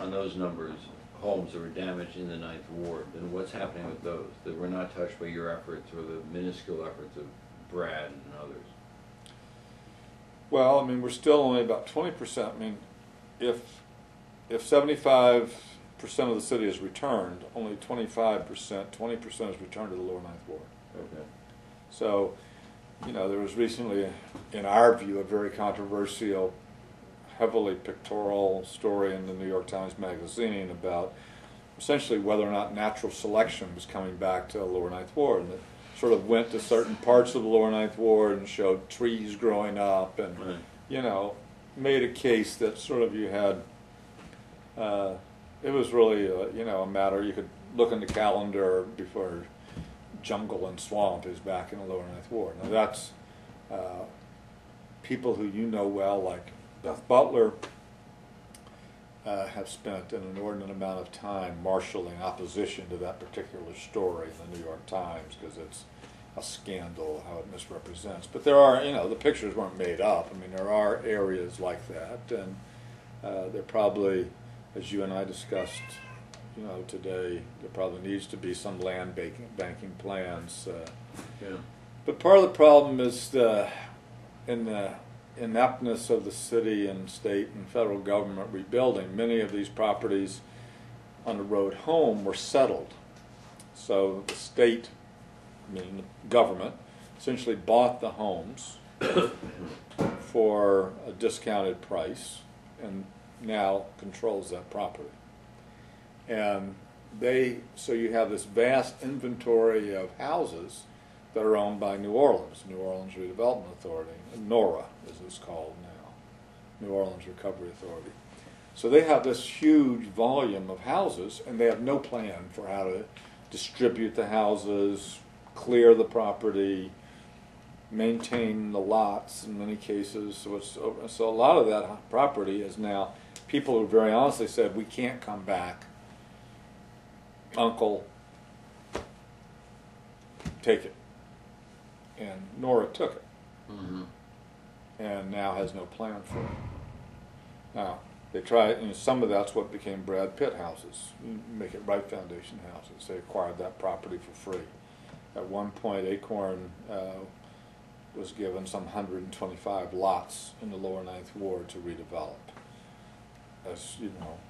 on those numbers, homes that were damaged in the Ninth Ward, then what's happening with those that were not touched by your efforts or the minuscule efforts of Brad and others? Well, I mean, we're still only about 20%. I mean, if 75% of the city is returned, only 25%, 20% is returned to the lower Ninth Ward. Okay. So, you know, there was recently, in our view, a very controversial, heavily pictorial story in the New York Times Magazine about essentially whether or not natural selection was coming back to the lower Ninth Ward. And it sort of went to certain parts of the lower Ninth Ward and showed trees growing up and, right, you know, made a case that sort of you had, it was really, you know, a matter, you could look in the calendar before jungle and swamp is back in the lower Ninth Ward. Now that's people who you know well, like Beth Butler, have spent an inordinate amount of time marshaling opposition to that particular story in the New York Times because it's a scandal how it misrepresents. But there are, you know, the pictures weren't made up. I mean, there are areas like that, and there probably, as you and I discussed, you know, today, there probably needs to be some land banking plans. yeah. But part of the problem is in the ineptness of the city and state and federal government rebuilding. Many of these properties on the road home were settled. So the state, meaning the government, essentially bought the homes for a discounted price and now controls that property. And so you have this vast inventory of houses that are owned by New Orleans Redevelopment Authority, NORA as it's called now, New Orleans Recovery Authority. So they have this huge volume of houses, and they have no plan for how to distribute the houses, clear the property, maintain the lots in many cases. So a lot of that property is now people who very honestly said, we can't come back. Uncle, take it. And Nora took it. Mm-hmm. And now has no plan for it. Now, they tried, and some of that's what became Brad Pitt houses, Make It Right Foundation houses. They acquired that property for free. At one point, ACORN was given some 125 lots in the lower Ninth Ward to redevelop. As you know,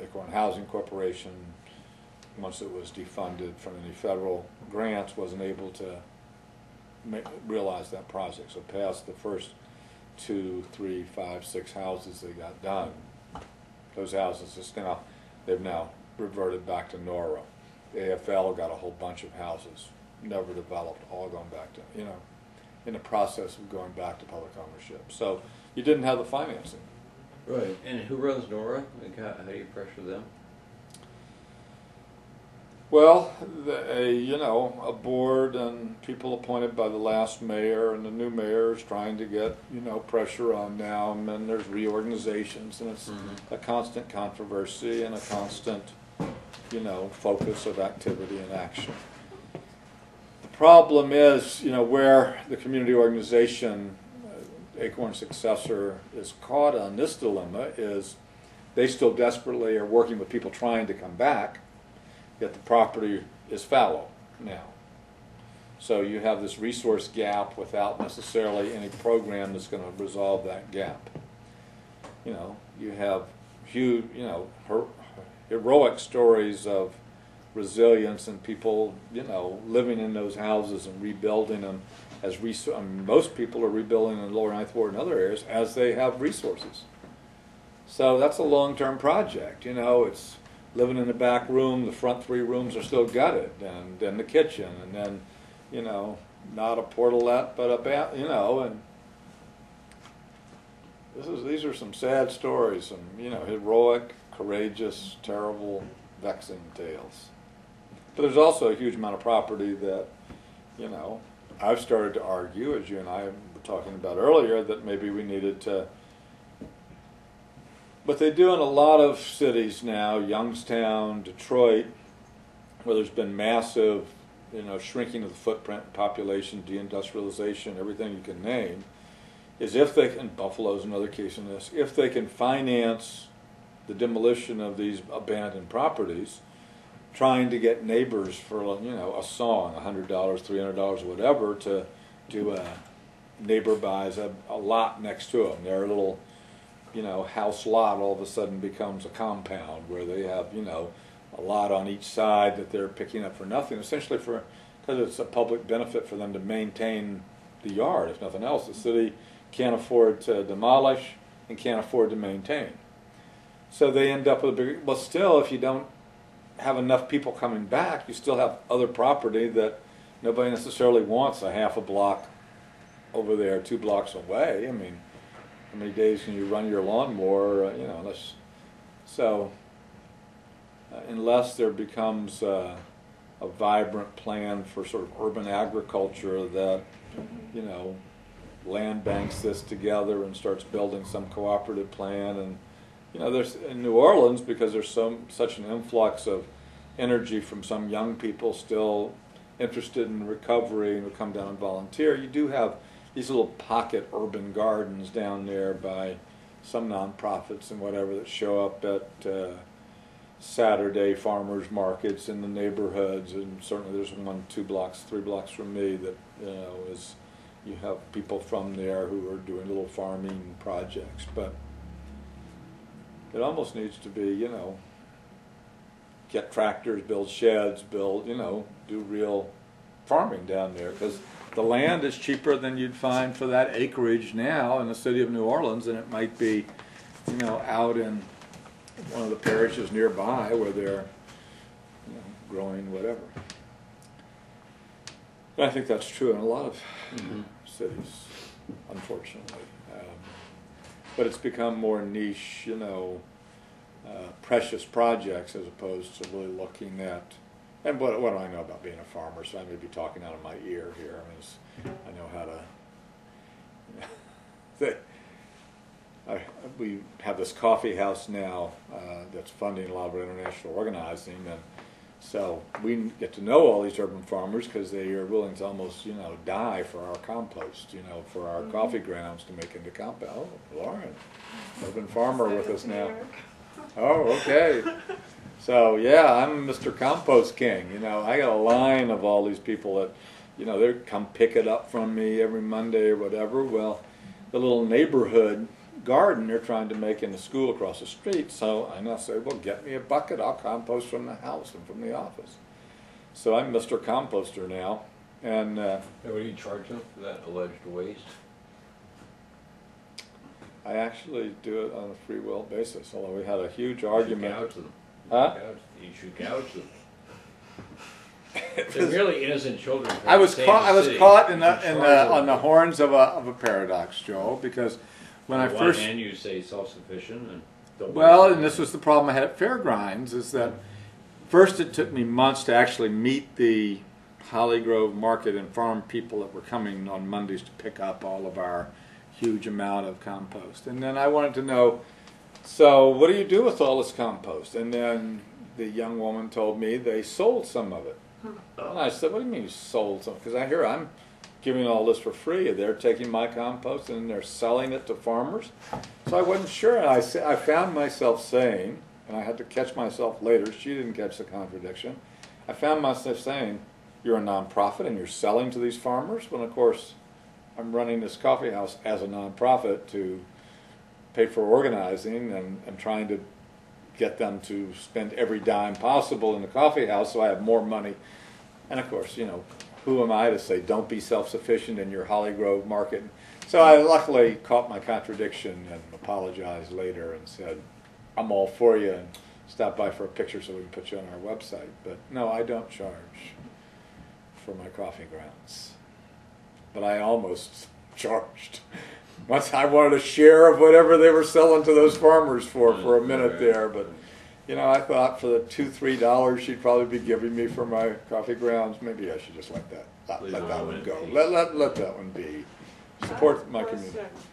ACORN Housing Corporation, once it was defunded from any federal grants, wasn't able to realize that project. So past the first 2, 3, 5, 6 houses they got done, those houses they've now reverted back to NORA. The AFL got a whole bunch of houses, never developed, all going back to, you know, in the process of going back to public ownership. So you didn't have the financing. Right. And who runs NORA? Like how do you pressure them? Well, you know, a board and people appointed by the last mayor, and the new mayor is trying to get, you know, pressure on them, and there's reorganizations, and it's a constant controversy and a constant, you know, focus of activity and action. The problem is, you know, where the community organization, ACORN's successor, is caught on this dilemma is they still desperately are working with people trying to come back, yet the property is fallow now. So you have this resource gap without necessarily any program that's going to resolve that gap. You know, you have huge, you know, heroic stories of resilience and people, you know, living in those houses and rebuilding them as most people are rebuilding in the lower Ninth Ward and other areas as they have resources. So that's a long-term project. You know, it's living in the back room, the front 3 rooms are still gutted, and then the kitchen, and then, you know, not a portalette, but a bath, you know, and these are some sad stories, some, you know, heroic, courageous, terrible, vexing tales. But there's also a huge amount of property that, you know, I've started to argue, as you and I were talking about earlier, that maybe we needed to. But they do in a lot of cities now, Youngstown, Detroit, where there's been massive, you know, shrinking of the footprint, population, deindustrialization, everything you can name, is if they can, Buffalo's another case in this, if they can finance the the demolition of these abandoned properties, trying to get neighbors for, you know, a song, $100, $300, whatever, to do a neighbor buys a lot next to them. Their little, you know, house lot all of a sudden becomes a compound where they have, you know, a lot on each side that they're picking up for nothing, essentially because it's a public benefit for them to maintain the yard, if nothing else. The city can't afford to demolish and can't afford to maintain. So they end up with a bigger, well, still, if you don't have enough people coming back, you still have other property that nobody necessarily wants a half a block over there, 2 blocks away. I mean, how many days can you run your lawnmower, you know, unless there becomes a vibrant plan for sort of urban agriculture that, you know, land banks this together and starts building some cooperative plan. And, you know, there's in New Orleans, because there's such an influx of energy from some young people still interested in recovery and will come down and volunteer, you do have these little pocket urban gardens down there by some nonprofits and whatever that show up at Saturday farmers markets in the neighborhoods. And certainly there's 1, 2 blocks, 3 blocks from me that, you know, you have people from there who are doing little farming projects. But it almost needs to be, you know, get tractors, build sheds, you know, do real farming down there, because the land is cheaper than you'd find for that acreage now in the city of New Orleans than it might be, you know, out in one of the parishes nearby where they're, you know, growing whatever. And I think that's true in a lot of cities, unfortunately. But it's become more niche, you know, precious projects as opposed to really looking at, and what do I know about being a farmer, so I may be talking out of my ear here. I mean, I know how to, we have this coffee house now that's funding a lot of international organizing, and so we get to know all these urban farmers because they are willing to almost, you know, die for our compost, you know, for our coffee grounds to make into compost. Oh, Lauren, urban farmer with us now. Oh, okay. So yeah, I'm Mr. Compost King. You know, I got a line of all these people that, you know, they come pick it up from me every Monday or whatever. Well, the little neighborhood garden they're trying to make in the school across the street. So I now say, well, get me a bucket. I'll compost from the house and from the office. So I'm Mr. Composter now. And what do you charge them for that alleged waste? I actually do it on a free will basis, although we had a huge argument. You should gouge them. Huh? You should gouge them. They're really innocent children. I was caught on the horns of a paradox, Joel, because when I first, on one hand you say self-sufficient, and and this was the problem I had at Fairgrinds, is that first it took me months to actually meet the Holly Grove market and farm people that were coming on Mondays to pick up all of our huge amount of compost. And then I wanted to know, so what do you do with all this compost? And then the young woman told me they sold some of it. And I said, what do you mean you sold some? Because I hear I'm giving all this for free. They're taking my compost and they're selling it to farmers. So I wasn't sure. And I found myself saying, and I had to catch myself later, she didn't catch the contradiction. I found myself saying, you're a nonprofit and you're selling to these farmers? When of course I'm running this coffee house as a nonprofit to pay for organizing and trying to get them to spend every dime possible in the coffee house so I have more money. And of course, you know, who am I to say don't be self-sufficient in your Holly Grove market? So I luckily caught my contradiction and apologized later and said, I'm all for you, and stop by for a picture so we can put you on our website. But no, I don't charge for my coffee grounds. But I almost charged. Once I wanted a share of whatever they were selling to those farmers for a minute there, but you know, I thought for the $2-3 she'd probably be giving me for my coffee grounds, maybe I should just let that one go. Let that one be. Support my community.